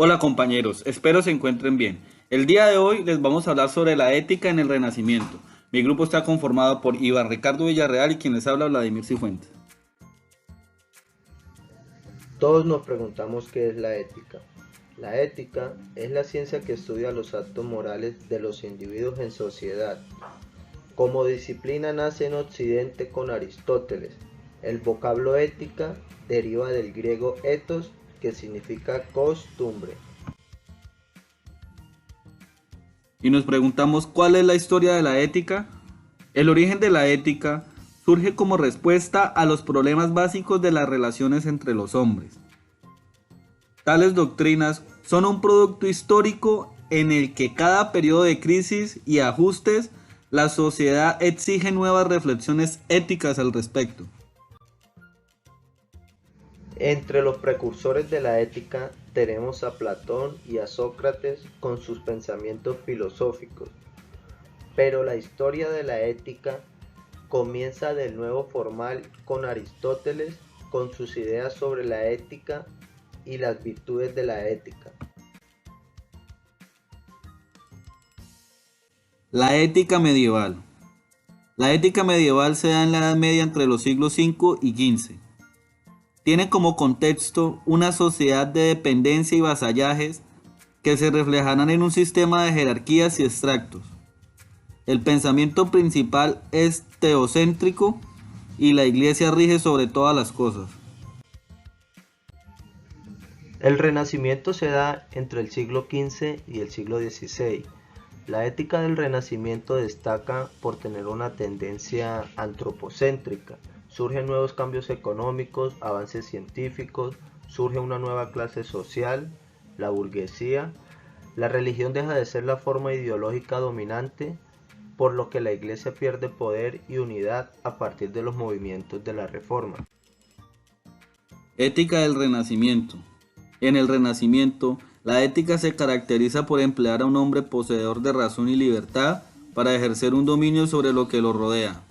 Hola compañeros, espero se encuentren bien. El día de hoy les vamos a hablar sobre la ética en el Renacimiento. Mi grupo está conformado por Iván Ricardo Villarreal y quien les habla Vladimir Cifuentes. Todos nos preguntamos qué es la ética. La ética es la ciencia que estudia los actos morales de los individuos en sociedad. Como disciplina nace en Occidente con Aristóteles. El vocablo ética deriva del griego ethos, que significa costumbre. Y nos preguntamos cuál es la historia de la ética. El origen de la ética surge como respuesta a los problemas básicos de las relaciones entre los hombres. Tales doctrinas son un producto histórico en el que cada periodo de crisis y ajustes la sociedad exige nuevas reflexiones éticas al respecto. Entre los precursores de la ética tenemos a Platón y a Sócrates con sus pensamientos filosóficos, pero la historia de la ética comienza de nuevo formal con Aristóteles con sus ideas sobre la ética y las virtudes de la ética. La ética medieval. La ética medieval se da en la Edad Media entre los siglos V y XV. Tiene como contexto una sociedad de dependencia y vasallajes que se reflejarán en un sistema de jerarquías y extractos. El pensamiento principal es teocéntrico y la iglesia rige sobre todas las cosas. El Renacimiento se da entre el siglo XV y el siglo XVI. La ética del Renacimiento destaca por tener una tendencia antropocéntrica. Surgen nuevos cambios económicos, avances científicos, surge una nueva clase social, la burguesía. La religión deja de ser la forma ideológica dominante, por lo que la Iglesia pierde poder y unidad a partir de los movimientos de la Reforma. Ética del Renacimiento. En el Renacimiento, la ética se caracteriza por emplear a un hombre poseedor de razón y libertad para ejercer un dominio sobre lo que lo rodea.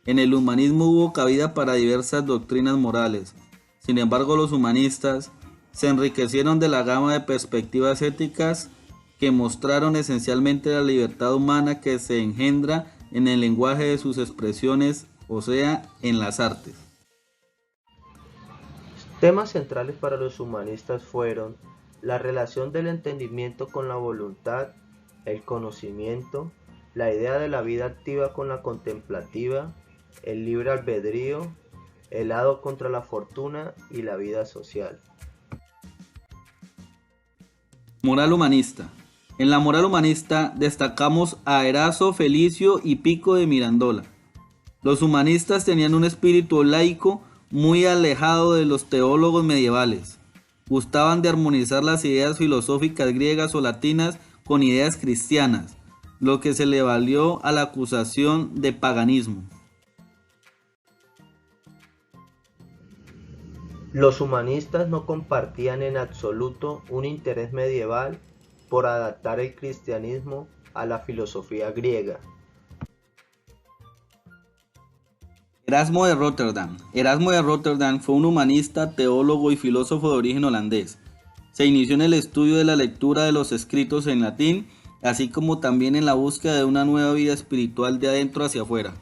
En el humanismo hubo cabida para diversas doctrinas morales. Sin embargo, los humanistas se enriquecieron de la gama de perspectivas éticas que mostraron esencialmente la libertad humana que se engendra en el lenguaje de sus expresiones, o sea, en las artes. Temas centrales para los humanistas fueron la relación del entendimiento con la voluntad, el conocimiento, la idea de la vida activa con la contemplativa, el libre albedrío, el hado contra la fortuna y la vida social. Moral humanista. En la moral humanista destacamos a Erazo, Felicio y Pico de Mirandola. Los humanistas tenían un espíritu laico muy alejado de los teólogos medievales. Gustaban de armonizar las ideas filosóficas griegas o latinas con ideas cristianas, lo que se le valió a la acusación de paganismo. Los humanistas no compartían en absoluto un interés medieval por adaptar el cristianismo a la filosofía griega. Erasmo de Rotterdam. Erasmo de Rotterdam fue un humanista, teólogo y filósofo de origen holandés. Se inició en el estudio de la lectura de los escritos en latín, así como también en la búsqueda de una nueva vida espiritual de adentro hacia afuera.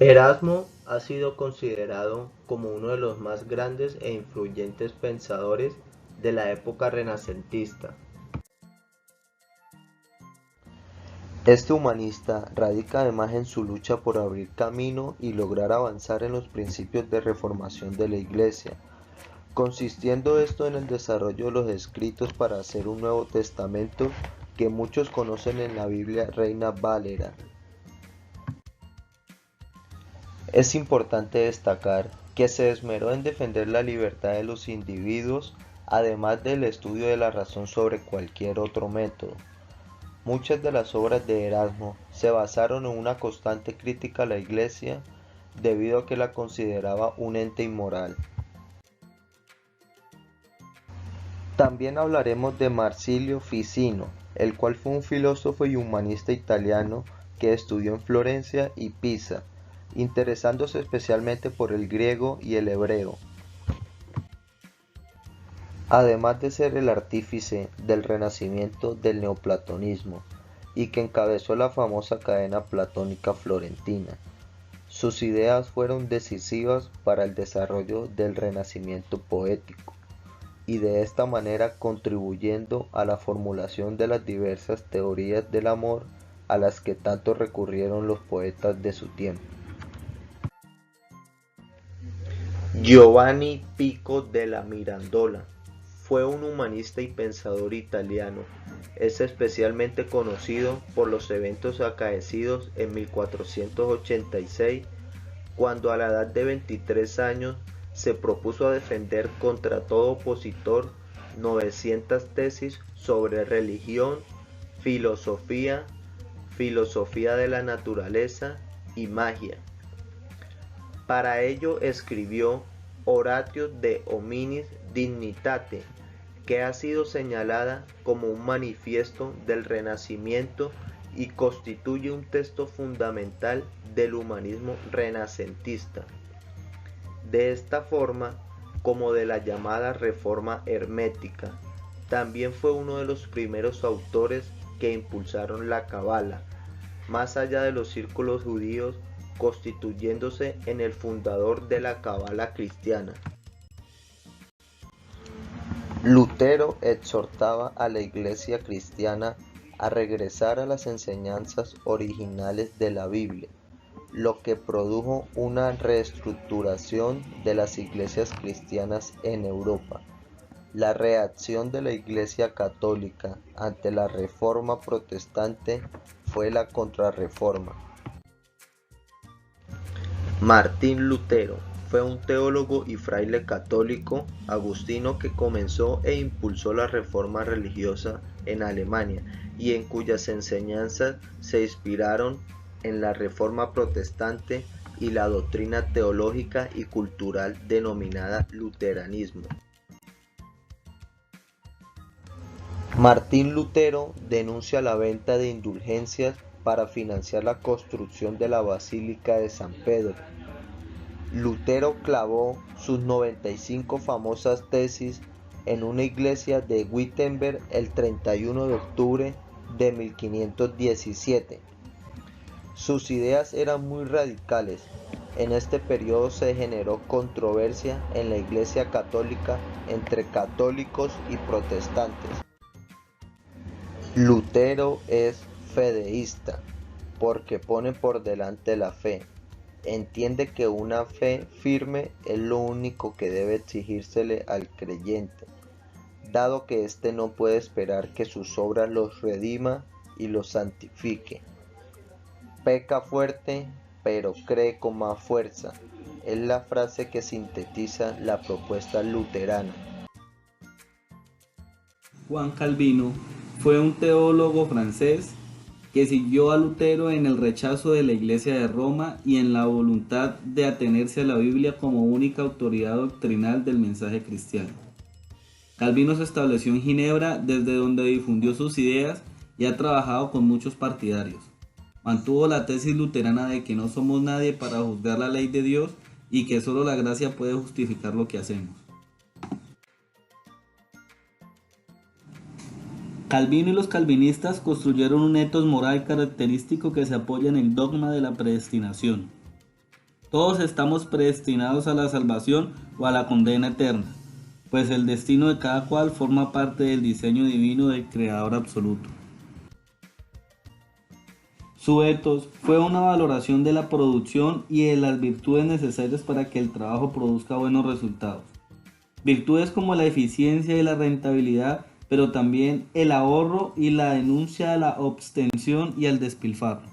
Erasmo ha sido considerado como uno de los más grandes e influyentes pensadores de la época renacentista. Este humanista radica además en su lucha por abrir camino y lograr avanzar en los principios de reformación de la Iglesia, consistiendo esto en el desarrollo de los escritos para hacer un Nuevo Testamento que muchos conocen en la Biblia Reina Valera. Es importante destacar que se esmeró en defender la libertad de los individuos, además del estudio de la razón sobre cualquier otro método. Muchas de las obras de Erasmo se basaron en una constante crítica a la Iglesia debido a que la consideraba un ente inmoral. También hablaremos de Marsilio Ficino, el cual fue un filósofo y humanista italiano que estudió en Florencia y Pisa interesándose especialmente por el griego y el hebreo. Además de ser el artífice del renacimiento del neoplatonismo y que encabezó la famosa cadena platónica florentina, sus ideas fueron decisivas para el desarrollo del renacimiento poético y de esta manera contribuyendo a la formulación de las diversas teorías del amor a las que tanto recurrieron los poetas de su tiempo. Giovanni Pico della Mirandola fue un humanista y pensador italiano. Es especialmente conocido por los eventos acaecidos en 1486, cuando a la edad de 23 años se propuso a defender contra todo opositor 900 tesis sobre religión, filosofía, filosofía de la naturaleza y magia. Para ello escribió Oratio de Hominis Dignitate, que ha sido señalada como un manifiesto del Renacimiento y constituye un texto fundamental del humanismo renacentista. De esta forma, como de la llamada Reforma Hermética, también fue uno de los primeros autores que impulsaron la Cábala, más allá de los círculos judíos, constituyéndose en el fundador de la Cábala cristiana. Lutero exhortaba a la Iglesia cristiana a regresar a las enseñanzas originales de la Biblia, lo que produjo una reestructuración de las iglesias cristianas en Europa. La reacción de la Iglesia católica ante la Reforma protestante fue la Contrarreforma. Martín Lutero fue un teólogo y fraile católico agustino que comenzó e impulsó la reforma religiosa en Alemania y en cuyas enseñanzas se inspiraron en la Reforma protestante y la doctrina teológica y cultural denominada luteranismo. Martín Lutero denuncia la venta de indulgencias para financiar la construcción de la Basílica de San Pedro. Lutero clavó sus 95 famosas tesis en una iglesia de Wittenberg el 31 de octubre de 1517. Sus ideas eran muy radicales. En este periodo se generó controversia en la Iglesia católica entre católicos y protestantes. Lutero es fideísta porque pone por delante la fe. Entiende que una fe firme es lo único que debe exigírsele al creyente, dado que éste no puede esperar que sus obras los redima y los santifique. Peca fuerte, pero cree con más fuerza. Es la frase que sintetiza la propuesta luterana. Juan Calvino fue un teólogo francés que siguió a Lutero en el rechazo de la Iglesia de Roma y en la voluntad de atenerse a la Biblia como única autoridad doctrinal del mensaje cristiano. Calvino se estableció en Ginebra, desde donde difundió sus ideas y ha trabajado con muchos partidarios. Mantuvo la tesis luterana de que no somos nadie para juzgar la ley de Dios y que solo la gracia puede justificar lo que hacemos. Calvino y los calvinistas construyeron un etos moral característico que se apoya en el dogma de la predestinación. Todos estamos predestinados a la salvación o a la condena eterna, pues el destino de cada cual forma parte del diseño divino del Creador absoluto. Su etos fue una valoración de la producción y de las virtudes necesarias para que el trabajo produzca buenos resultados. Virtudes como la eficiencia y la rentabilidad, pero también el ahorro y la denuncia de la abstención y el despilfarro.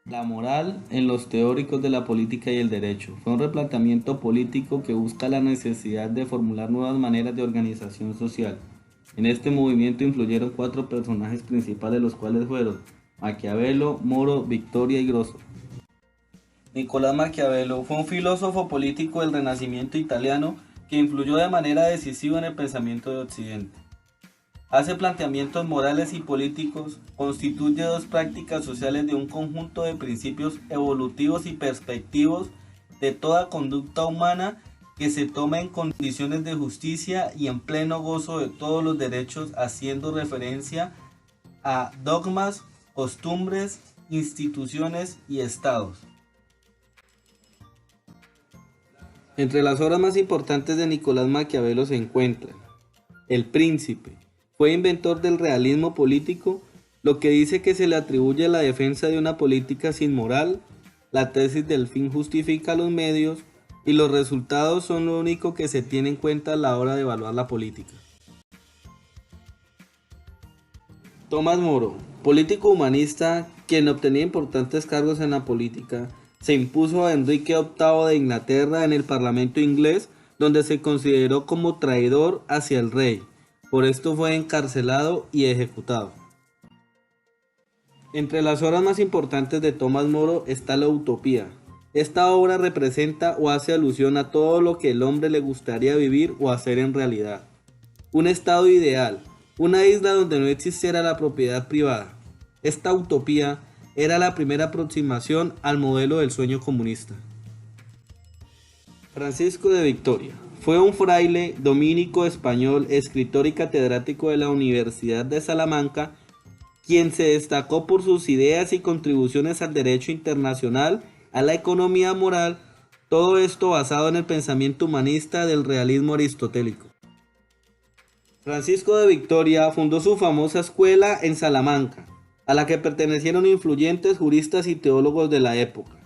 La moral en los teóricos de la política y el derecho fue un replanteamiento político que busca la necesidad de formular nuevas maneras de organización social. En este movimiento influyeron 4 personajes principales, los cuales fueron Maquiavelo, Moro, Victoria y Grosso. Nicolás Maquiavelo fue un filósofo político del Renacimiento italiano que influyó de manera decisiva en el pensamiento de Occidente. hace planteamientos morales y políticos, constituye dos prácticas sociales de un conjunto de principios evolutivos y perspectivos de toda conducta humana que se toma en condiciones de justicia y en pleno gozo de todos los derechos, haciendo referencia a dogmas, costumbres, instituciones y estados. Entre las obras más importantes de Nicolás Maquiavelo se encuentran El Príncipe. Fue inventor del realismo político, lo que dice que se le atribuye la defensa de una política sin moral, la tesis del fin justifica los medios y los resultados son lo único que se tiene en cuenta a la hora de evaluar la política. Tomás Moro, político humanista quien obtenía importantes cargos en la política, se impuso a Enrique VIII de Inglaterra en el Parlamento inglés, donde se consideró como traidor hacia el rey. Por esto fue encarcelado y ejecutado. Entre las obras más importantes de Tomás Moro está La Utopía. Esta obra representa o hace alusión a todo lo que el hombre le gustaría vivir o hacer en realidad. Un estado ideal, una isla donde no existiera la propiedad privada. Esta utopía era la primera aproximación al modelo del sueño comunista. Francisco de Victoria fue un fraile dominico español, escritor y catedrático de la Universidad de Salamanca, quien se destacó por sus ideas y contribuciones al derecho internacional, a la economía moral, todo esto basado en el pensamiento humanista del realismo aristotélico. Francisco de Victoria fundó su famosa escuela en Salamanca, a la que pertenecieron influyentes juristas y teólogos de la época.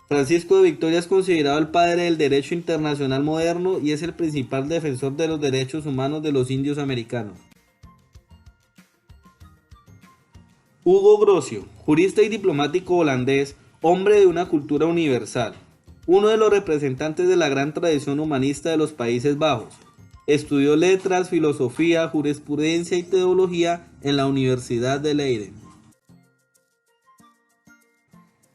Francisco de Victoria es considerado el padre del derecho internacional moderno y es el principal defensor de los derechos humanos de los indios americanos. Hugo Grocio, jurista y diplomático holandés, hombre de una cultura universal, uno de los representantes de la gran tradición humanista de los Países Bajos. Estudió letras, filosofía, jurisprudencia y teología en la Universidad de Leiden.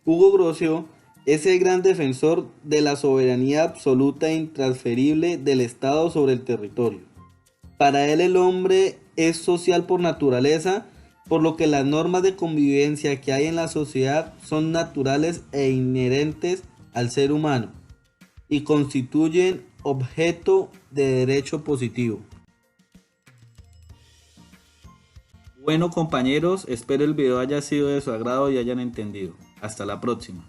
Hugo Grocio es el gran defensor de la soberanía absoluta e intransferible del Estado sobre el territorio. Para él el hombre es social por naturaleza, por lo que las normas de convivencia que hay en la sociedad son naturales e inherentes al ser humano y constituyen objeto de derecho positivo. Bueno compañeros, espero el video haya sido de su agrado y hayan entendido. Hasta la próxima.